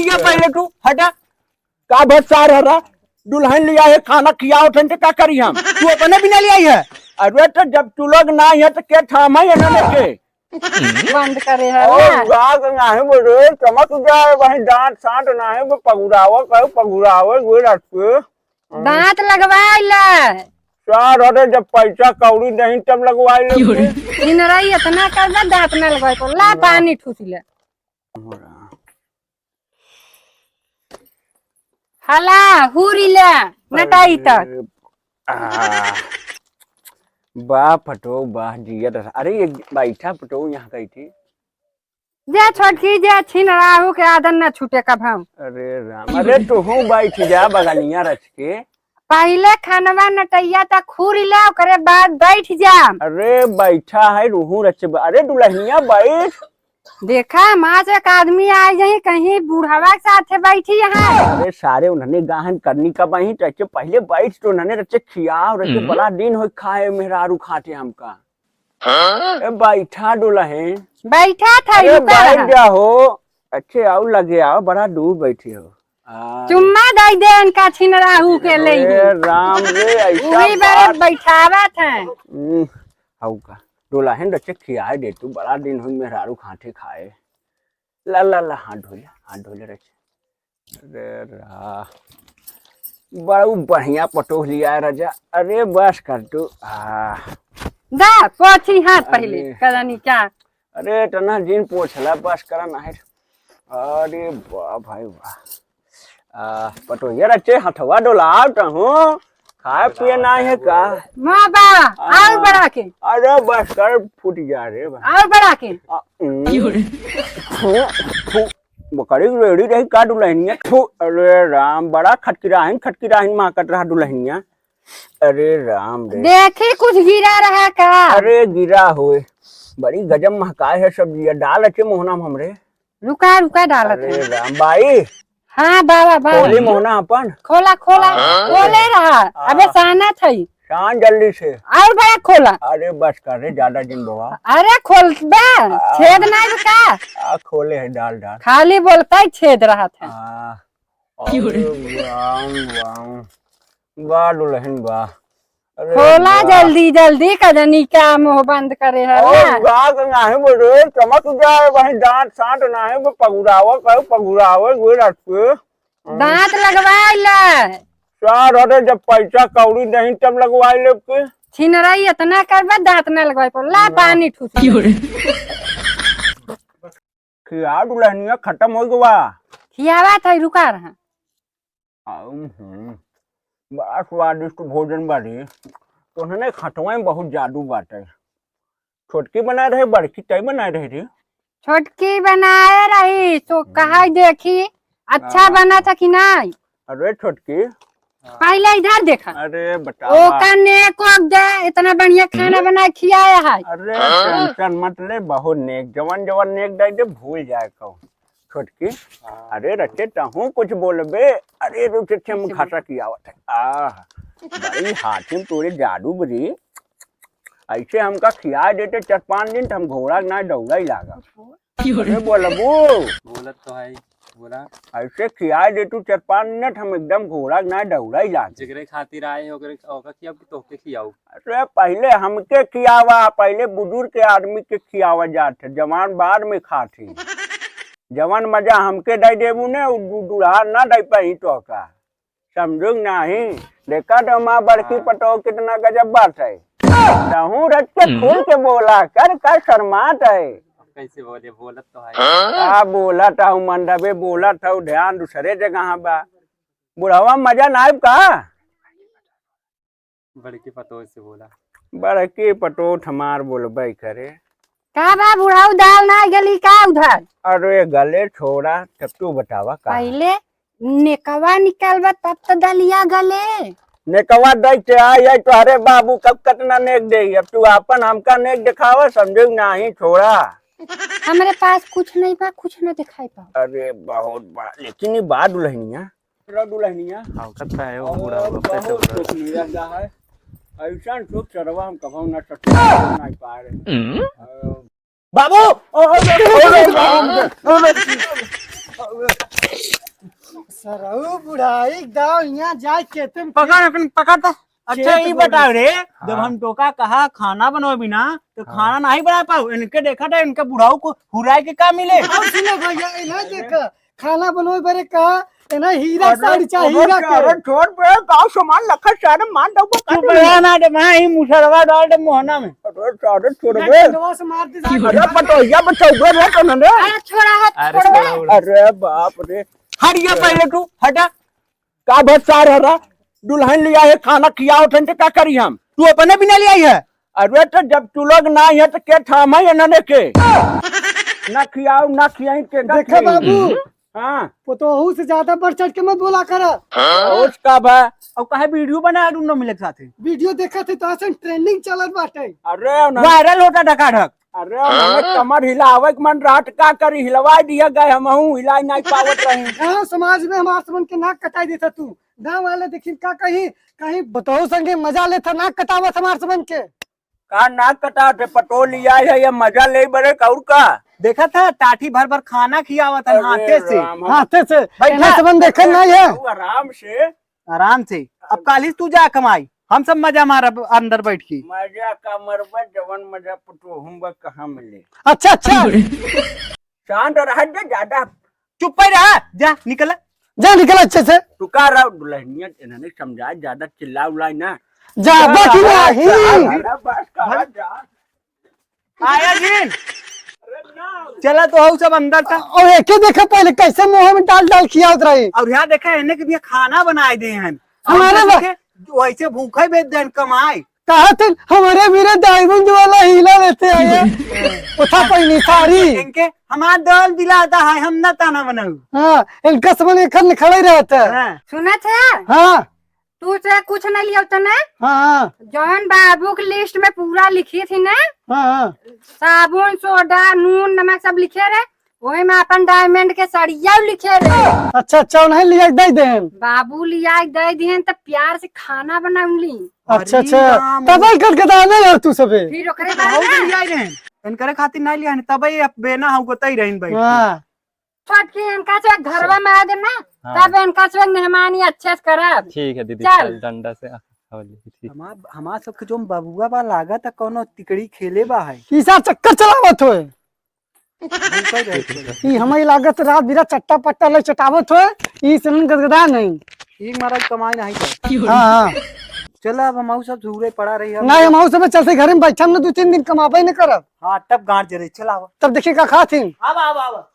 लिया पहले तू हटा का बच्चा रहा दुल्हन लिया है खाना खियाओ ठन क्या करी हम तू अपने भी नहीं लिया है। अरे तो जब तू लोग ना है तो क्या थाम है इन्होंने के बंद करे है ना है बोले चमक जाए वही दांत साँट ना है वो पगुरावा कहो पगुरावा वो रख दांत लगवाइला चार अरे जब पैसा कौड़ी नहीं तब लगवाई इनराई इतना कर दे दांत न लगवाई तो ला पानी ठूसिले हला हुरीले नटाई तक वाह फटो वाह जिया अरे ये बैठा फटो यहाँ गई थी जे छोटकी जे छीन राहु के आदन न छूटे कब हम अरे राम अरे तू हूँ बैठ जा बगनिया रच के पहले खानवा नटैया तक खूरी ले करे बाद बैठ जा। अरे बैठा है रूहू रच अरे दुल्हनिया बैठ देखा माँ से एक आदमी आए जही कहीं बूढ़ावा के साथ बैठी यहाँ। अरे सारे उन्होंने गाहन करनी का वही रचे पहले बैठ तो उन्होंने रचे खिया रचे बड़ा दिन हो खाए मेहरारू खाते हमका बैठा दुल्हन बैठा था बैठ जा हो अच्छे आओ लगे आओ बड़ा दूर बैठे हो चुम्मा दे दे इनका छीन राहु के ले राम रे वही बार बैठावा था का दुल्हन रचे खियाए दे तू बड़ा दिन हुई मेहरारू खाते खाए ला ला ला हाथ धोले रचे अरे रा बड़ा बढ़िया पटोह लिया राजा अरे बस कर तू दा पोछी हाथ पहले करनी क्या अरे तना जिन पोछला बस करा ना है अरे वाह भाई वाह पटो ये रचे हथवा डोलाव तो खाए पिए ना है का माँ बा और बड़ा के अरे बस कर फूट जा रे और बड़ा के बकरी रेडी रही का दुल्हनिया अरे राम बड़ा खटकिराहिन माँ कट रहा दुल्हनिया अरे राम रे देखी कुछ गिरा रहा का अरे गिरा होए बड़ी गजब महकाए है सब्जी डाल अच्छे मोहना हमरे रुका रुका डालत अरे राम बाई हाँ बाबा बाबा खोली मोहना अपन खोला खोला खोले रहा अबे साना थई शान जल्दी से और बड़ा खोला अरे बस कर रे ज्यादा दिन बवा अरे खोल बे छेद नहीं का खोले है डाल डाल खाली बोलता ही छेद रहा था वाह दुल्हन वाह खोला जल्दी जल्दी कजनी क्या मुंह बंद करे है ना है बोले चमक जाए वही दांत साँट ना है वो पगुरावा कहो पगुरावा वो रख दांत लगवाइला चार अरे जब पैसा कौड़ी नहीं तब लगवाई ले के छिनराई इतना करबा दांत न लगवाई पर ला पानी ठूस खिया दुल्हनिया खत्म हो गवा खियावा था रुका रहा बड़ा स्वादिष्ट भोजन बारी तो उन्होंने खटवा में बहुत जादू बात है छोटकी बना रहे बड़की तय बना रहे थे छोटकी बनाए रही तो कहा देखी अच्छा बना था कि नहीं अरे छोटकी पहले इधर देखा अरे बता ओका नेक दे इतना बढ़िया खाना बना खिलाया है अरे टेंशन मत ले बहुत नेक जवान जवान नेक दे दे भूल जाए कहो छोटकी अरे रचे ताहू कुछ बोलबे अरे रुचे हम खासा किया भाई हाथी में तोरे जादू बरी ऐसे हमका खिया देते 4-5 दिन तो हम घोड़ा ना दौड़ा ही लागा बोलबू बोलत तो है बोला ऐसे खिया दे तू 4-5 मिनट हम एकदम घोड़ा ना दौड़ा ही लागा जिगरे खातिर आए ओकरे ओका खियाव कि तोके खियाऊ अरे पहले हमके खियावा पहले बुजुर्ग के आदमी के खियावा जाते जवान बाद में खाते जवान मजा हमके दे देबू ने दूल्हा ना दे पाई तो का समझो नहीं देखा तो माँ बड़की पटो कितना गजब बात है रच के खोल के बोला कर शर्मात है कैसे बोले बोलत तो है बोला था मंडबे बोला था ध्यान दूसरे जगह बा बुढ़ावा मजा ना आयब का बड़की पटो से बोला बड़की पटो हमार बोलबे करे का बा बुढ़ाऊ दाल ना गली का उधर अरे गले छोड़ा तब तू बतावा का पहले नेकवा निकालबा तब तो दलिया गले नेकवा दे के आई तो अरे बाबू कब कितना नेक दे अब तू अपन हमका नेक दिखावा समझो नहीं छोड़ा हमारे पास कुछ नहीं बा कुछ न दिखाई पा अरे बहुत बड़ा लेकिन ये बात दुल्हनिया दुल्हनिया कत्ता है वो बूढ़ा है ऐसा सुख चरवा हम कभाऊ ना सकते नहीं पा रहे बाबू सरऊ बुढ़ाई दाव यहाँ जाए के तुम पकड़ता। अच्छा खेत ये बोली। बताओ रे, जब हम टोका कहा खाना बनाओ बिना तो खाना नहीं बना पाओ, इनके देखा था इनके बुढ़ाऊ को हुराई के का मिले। और सुनो भैया इन्हें देखा खाना बनोए बरे कहा इन्हें हीरा साड़ी अरे चाहिए हीरा अरे के छोड़ बे गाँव सामान लखा सारे मान दो तू बया ना दे, मैं ही मुसरवा डाल दे मोहना में। अरे सारे छोड़ बे डंडवा से मार दे अरे पटोहिया बचौबे रे तो ने अरे छोड़ा है, अरे छोड़ छोड़ा दे। उड़ा। अरे बाप रे हटिया पहले तू हटा। का भत्सार है रा दुल्हन लिया है खाना खियाओ थे तो क्या करी हम। तू अपने बिना ले आई है। अरे तो जब तू लोग ना है तो के थाम है ना के ना खियाओ ना खियाई के देखा बाबू हाँ पोतोहू से ज्यादा बढ़ चढ़ के मत बोला कर उसका बा और कहे वीडियो बना दूनो मिले के साथे, वीडियो देखा थे तो असन ट्रेंडिंग चलत बाटे अरे उन्होंने- वायरल होता ढकाढक। अरे उन्होंने कमर हिलावे के मन रात का करी हिलवा दिया गए हम हिलाई नहीं पावत रही गाँव समाज में हमारे समन के नाक कटाई देता तू गाँव वाले देखिन का कहीं कहीं बताओ संगे मजा लेता नाक कटावत हमारे समन के का नाक कटा थे पटो लिया है ये मजा ले बड़े कौर का देखा था टाटी भर भर खाना खियावा था हाथे से। हाथे से बैठा। इन्हें समन देखा नहीं है तू आराम से आराम से। अब काली तू जा कमाई, हम सब मजा मार अंदर बैठ के। मजा का मरबा जवन मजा पटो हम कहाँ मिले अच्छा अच्छा शांत रह जा ज्यादा चुप ही रहा, जा निकल। जा निकल अच्छे से टुका रहा दुल्हनिया इन्होंने समझा ज्यादा चिल्ला उलाई ना जा बाकी नहीं अरे बस कहा जा आया जी, चला तो हो सब अंदर था। और एक ही देखा पहले कैसे मुंह में डाल डाल खिया रही और यहाँ देखा इन्हें के लिए खाना बनाए दे हैं हमारे देखे, वैसे भूखा बेच दें कमाए। कहा थे हमारे मेरे डायमंड वाला हीला लेते हैं उठा पहनी साड़ी इनके हमारा दल दिलाता है, हम न ताना बनाऊ। हाँ इनका समझ एक खड़े रहते हैं हाँ। सुना थे हाँ तू से कुछ नहीं लिया तो ना हाँ जौन बाबू की लिस्ट में पूरा लिखी थी ना, हाँ साबुन सोडा नून नमक सब लिखे रहे, वही में अपन डायमंड के सड़िया लिखे रहे। अच्छा अच्छा उन्हें लिया दे दे बाबू लिया दे दिए तो प्यार से खाना बनाऊंगी। अच्छा अरे अच्छा राम। तब करके दाने यार तू सबे फिर ओकरे बहुत बाद ना लिया रहे इनकरे खातिर नहीं लिया तब बेना हो गई रही भाई। हाँ छोटकी इनका से घरवा में आ देना, तब इनका से मेहमानी अच्छे से करब। ठीक है दीदी, चल। चल डंडा से हवली, ठीक। हमारा सबके जो बबुआ बा लागत है कोनो तिकड़ी खेले बा है। ईसा चक्कर चलावत होए भूखा ही रहे थे। ई हमारी लागत रात बिरा चट्टा पट्टा ले चटावत होए ई सन गदगदा नहीं ठीक महाराज कमाई नहीं कर। हाँ हाँ चला अब हम सब झूरे पड़ा रही है। नहीं हम सब चलते घर में बैठा हम 2-3 दिन कमाबे न करब हाँ तब गांठ जरे चला। तब देखिए का खाथिन अब